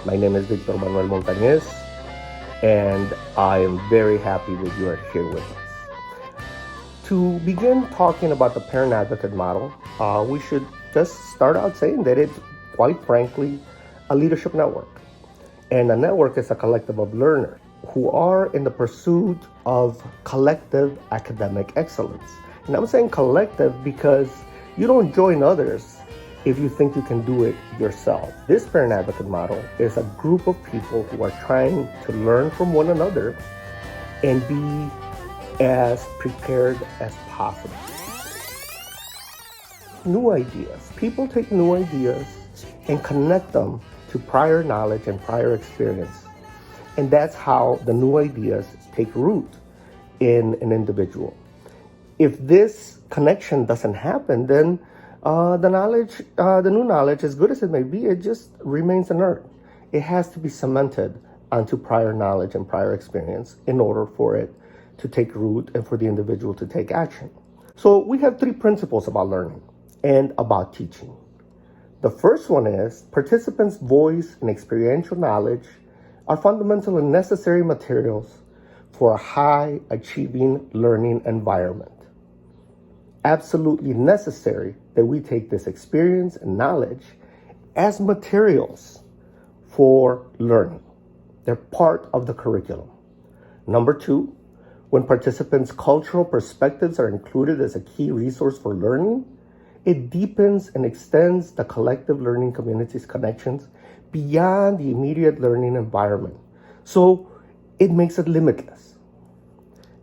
My name is Victor Manuel Montañez, and I am very happy that you are here with us. To begin talking about the parent advocate model, we should just start out saying that it's, quite frankly, a leadership network. And a network is a collective of learners who are in the pursuit of collective academic excellence. And I'm saying collective because you don't join others if you think you can do it yourself. This parent advocate model is a group of people who are trying to learn from one another and be as prepared as possible. New ideas. People take new ideas and connect them to prior knowledge and prior experience. And that's how the new ideas take root in an individual. If this connection doesn't happen, then the new knowledge, as good as it may be, it just remains inert. It has to be cemented onto prior knowledge and prior experience in order for it to take root and for the individual to take action. So we have three principles about learning and about teaching. The first one is participants' voice and experiential knowledge are fundamental and necessary materials for a high-achieving learning environment. Absolutely necessary that we take this experience and knowledge as materials for learning. They're part of the curriculum. Number two, when participants' cultural perspectives are included as a key resource for learning, it deepens and extends the collective learning community's connections beyond the immediate learning environment. So it makes it limitless.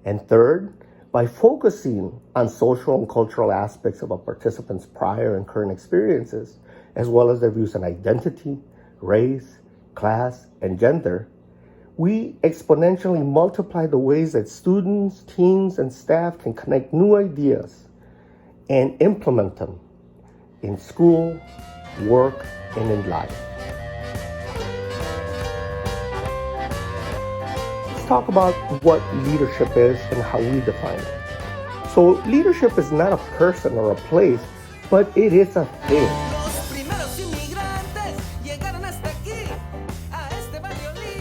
And third, by focusing on social and cultural aspects of a participant's prior and current experiences, as well as their views on identity, race, class, and gender, we exponentially multiply the ways that students, teams, and staff can connect new ideas and implement them in school, work, and in life. Let's talk about what leadership is and how we define it. So leadership is not a person or a place, but it is a thing.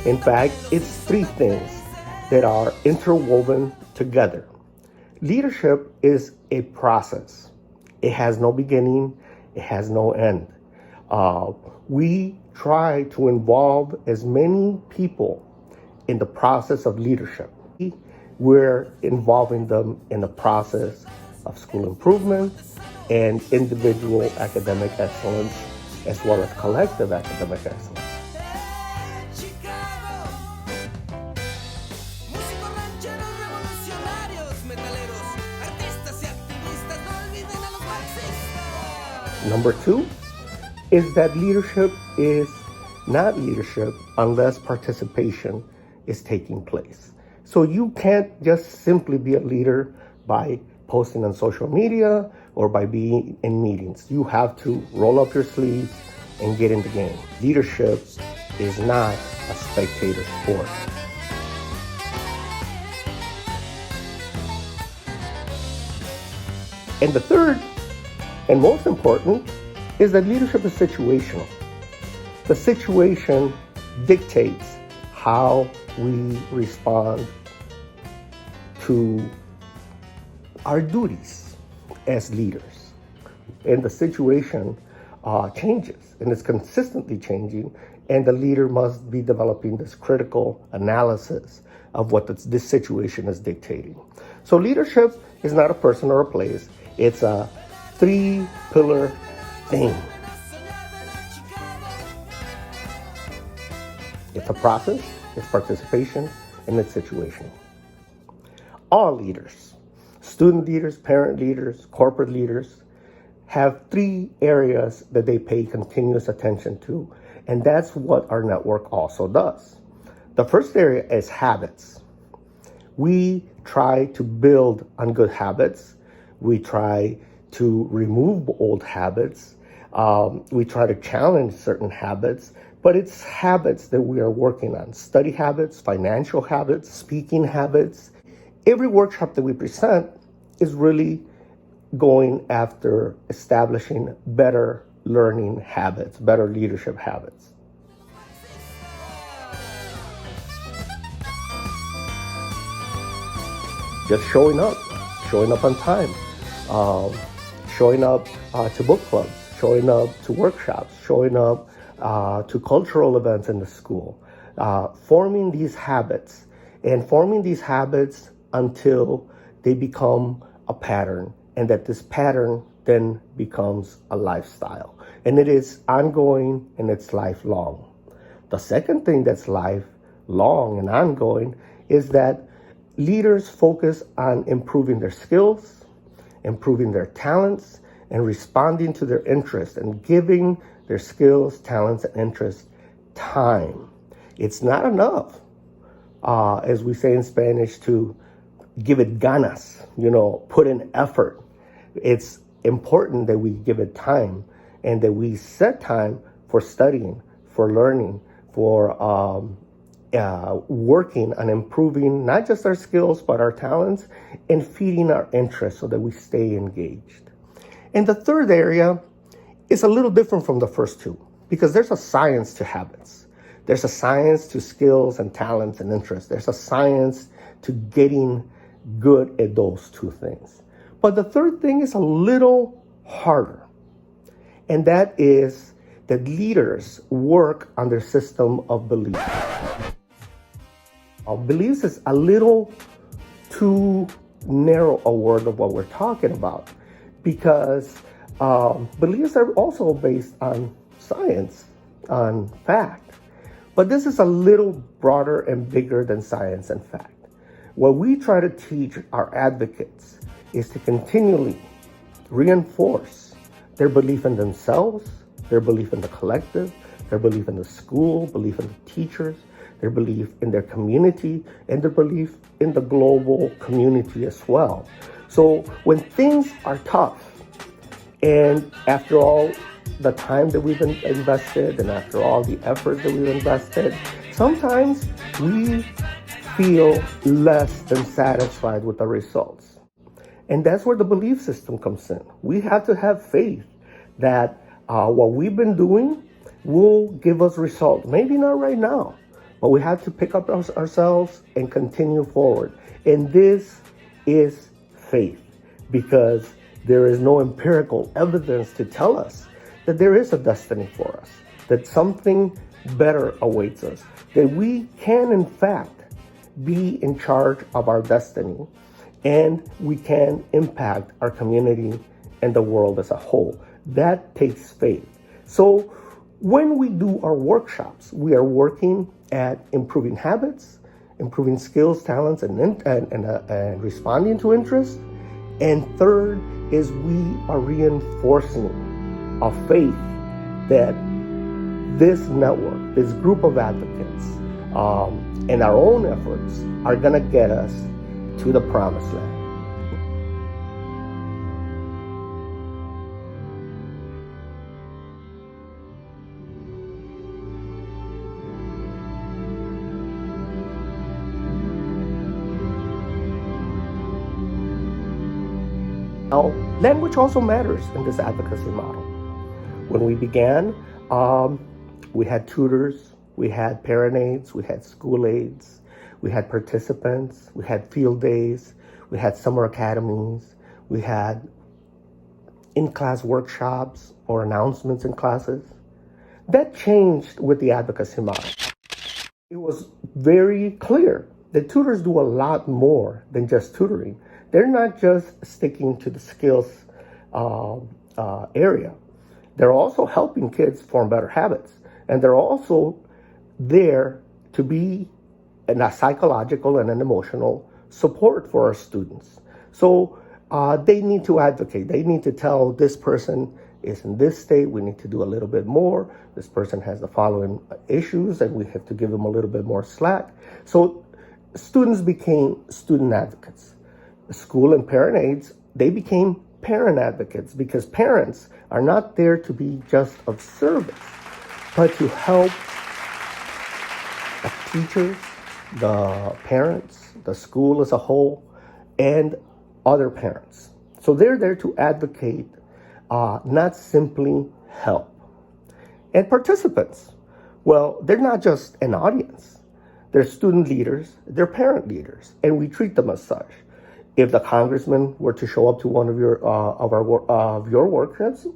In fact, it's three things that are interwoven together. Leadership is a process. It has no beginning, it has no end. We try to involve as many people in the process of leadership. We're involving them in the process of school improvement and individual academic excellence, as well as collective academic excellence. Number two is that leadership is not leadership unless participation is taking place. So you can't just simply be a leader by posting on social media or by being in meetings. You have to roll up your sleeves and get in the game. Leadership is not a spectator sport. And the third and most important is that leadership is situational. The situation dictates how we respond to our duties as leaders. And the situation changes, and it's consistently changing, and the leader must be developing this critical analysis of what this situation is dictating. So leadership is not a person or a place, it's a three-pillar thing. It's a process, it's participation, and it's situational. All leaders, student leaders, parent leaders, corporate leaders, have three areas that they pay continuous attention to, and that's what our network also does. The first area is habits. We try to build on good habits. We try to remove old habits. We try to challenge certain habits, but it's habits that we are working on. Study habits, financial habits, speaking habits. Every workshop that we present is really going after establishing better learning habits, better leadership habits. just showing up on time, um, showing up to book clubs, showing up to workshops, showing up to cultural events in the school, forming these habits until they become a pattern, and that this pattern then becomes a lifestyle. And it is ongoing and it's lifelong. The second thing that's lifelong and ongoing is that leaders focus on improving their skills, improving their talents, and responding to their interests and giving their skills, talents, and interests time. It's not enough, as we say in Spanish, to give it ganas, put in effort. It's important that we give it time and that we set time for studying, for learning, for working on improving not just our skills, but our talents, and feeding our interests so that we stay engaged. And the third area is a little different from the first two, because there's a science to habits. There's a science to skills and talents and interests. There's a science to getting good at those two things. But the third thing is a little harder, and that is that leaders work on their system of beliefs. Beliefs is a little too narrow a word of what we're talking about, because beliefs are also based on science, on fact. But this is a little broader and bigger than science and fact. What we try to teach our advocates is to continually reinforce their belief in themselves, their belief in the collective, their belief in the school, belief in the teachers, their belief in their community, and their belief in the global community as well. So when things are tough, and after all the time that we've invested, and after all the effort that we've invested, sometimes we feel less than satisfied with the results. And that's where the belief system comes in. We have to have faith that what we've been doing will give us results. Maybe not right now, but we have to pick up ourselves and continue forward. And this is faith, because there is no empirical evidence to tell us that there is a destiny for us, that something better awaits us, that we can, in fact, be in charge of our destiny, and we can impact our community and the world as a whole. That takes faith. So when we do our workshops, we are working at improving habits, improving skills, talents, and responding to interests. And third is we are reinforcing a faith that this network, this group of advocates, and our own efforts are going to get us to the promised land. Now, language also matters in this advocacy model. When we began, we had tutors, we had parent aides, we had school aides, we had participants, we had field days, we had summer academies, we had in-class workshops or announcements in classes. That changed with the advocacy model. It was very clear that tutors do a lot more than just tutoring. They're not just sticking to the skills area. They're also helping kids form better habits. And they're also there to be a psychological and an emotional support for our students. So they need to advocate. They need to tell this person is in this state, we need to do a little bit more. This person has the following issues, and we have to give them a little bit more slack. So students became student advocates. The school and parent aides, they became parent advocates, because parents are not there to be just of service, but to help the teachers, the parents, the school as a whole, and other parents. So they're there to advocate, not simply help. And participants, well, they're not just an audience. They're student leaders, they're parent leaders, and we treat them as such. If the congressman were to show up to one of your workshops,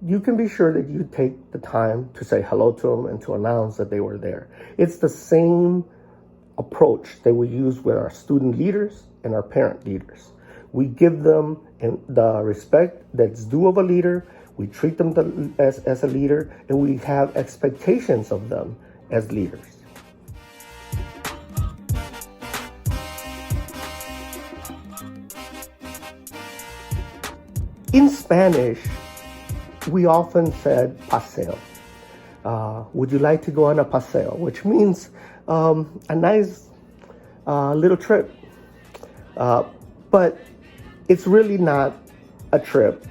you can be sure that you take the time to say hello to them and to announce that they were there. It's the same approach that we use with our student leaders and our parent leaders. We give them the respect that's due of a leader. We treat them as a leader, and we have expectations of them as leaders. In Spanish, we often said paseo. Would you like to go on a paseo? Which means a nice little trip. But it's really not a trip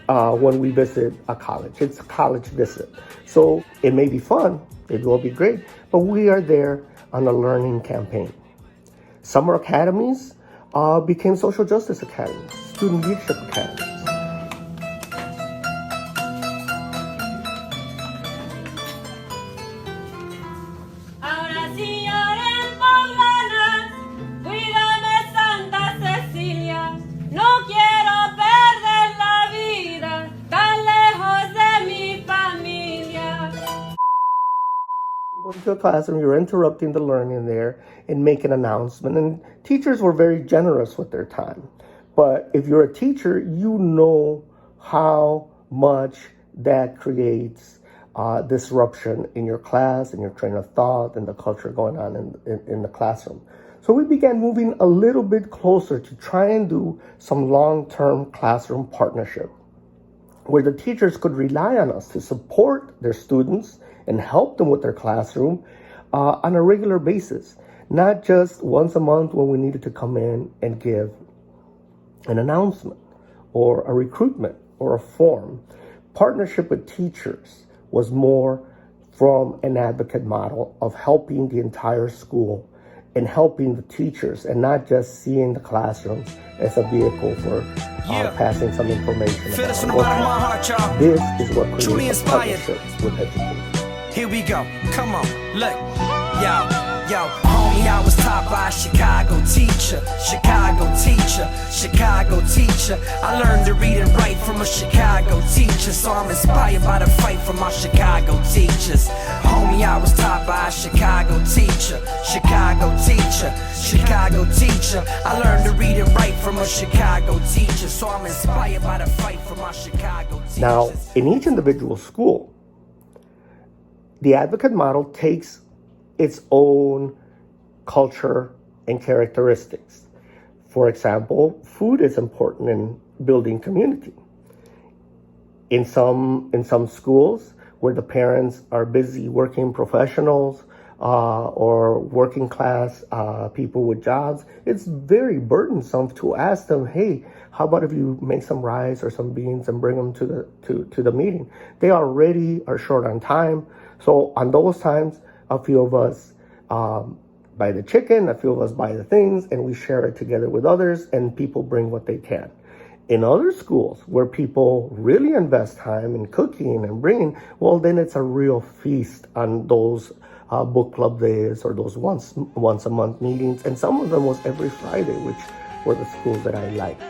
when we visit a college. It's a college visit. So it may be fun, it will be great, but we are there on a learning campaign. Summer academies became social justice academies, student leadership academies. Into a classroom, you're interrupting the learning there and make an announcement. And teachers were very generous with their time. But if you're a teacher, you know how much that creates disruption in your class, in your train of thought, and the culture going on in the classroom. So we began moving a little bit closer to try and do some long-term classroom partnership where the teachers could rely on us to support their students and help them with their classroom on a regular basis, not just once a month when we needed to come in and give an announcement or a recruitment or a form. Partnership with teachers was more from an advocate model of helping the entire school and helping the teachers and not just seeing the classrooms as a vehicle for passing some information about it. This is what creates a partnership with education. Here we go, come on, look, yo, homie, I was taught by a Chicago teacher. I learned to read and write from a Chicago teacher, so I'm inspired by the fight from our Chicago teachers. Homie, I was taught by a Chicago teacher. I learned to read and write from a Chicago teacher, so I'm inspired by the fight from our Chicago teachers. Now, in each individual school, the advocate model takes its own culture and characteristics. For example, food is important in building community. In some schools where the parents are busy working professionals or working class people with jobs, it's very burdensome to ask them, hey, how about if you make some rice or some beans and bring them to the meeting? They already are short on time. So on those times, a few of us buy the chicken, a few of us buy the things, and we share it together with others, and people bring what they can. In other schools where people really invest time in cooking and bringing, well, then it's a real feast on those book club days or those once a month meetings. And some of them was every Friday, which were the schools that I liked.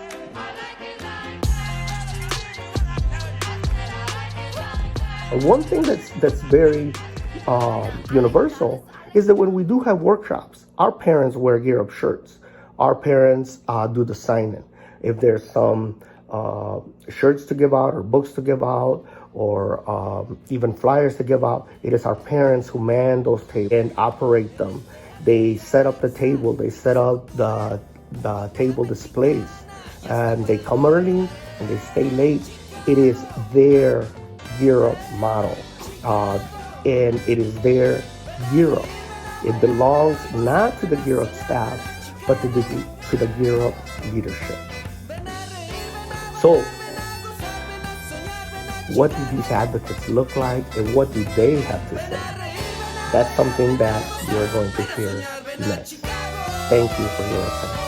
One thing that's very universal is that when we do have workshops, our parents wear gear-up shirts. Our parents do the sign-in. If there's some shirts to give out or books to give out or even flyers to give out, it is our parents who man those tables and operate them. They set up the table. They set up the table displays. And they come early and they stay late. It is their gear-up model. And it is their gear-up. It belongs not to the gear-up staff, but to the gear-up leadership. So, what do these advocates look like and what do they have to say? That's something that you're going to hear next. Thank you for your attention.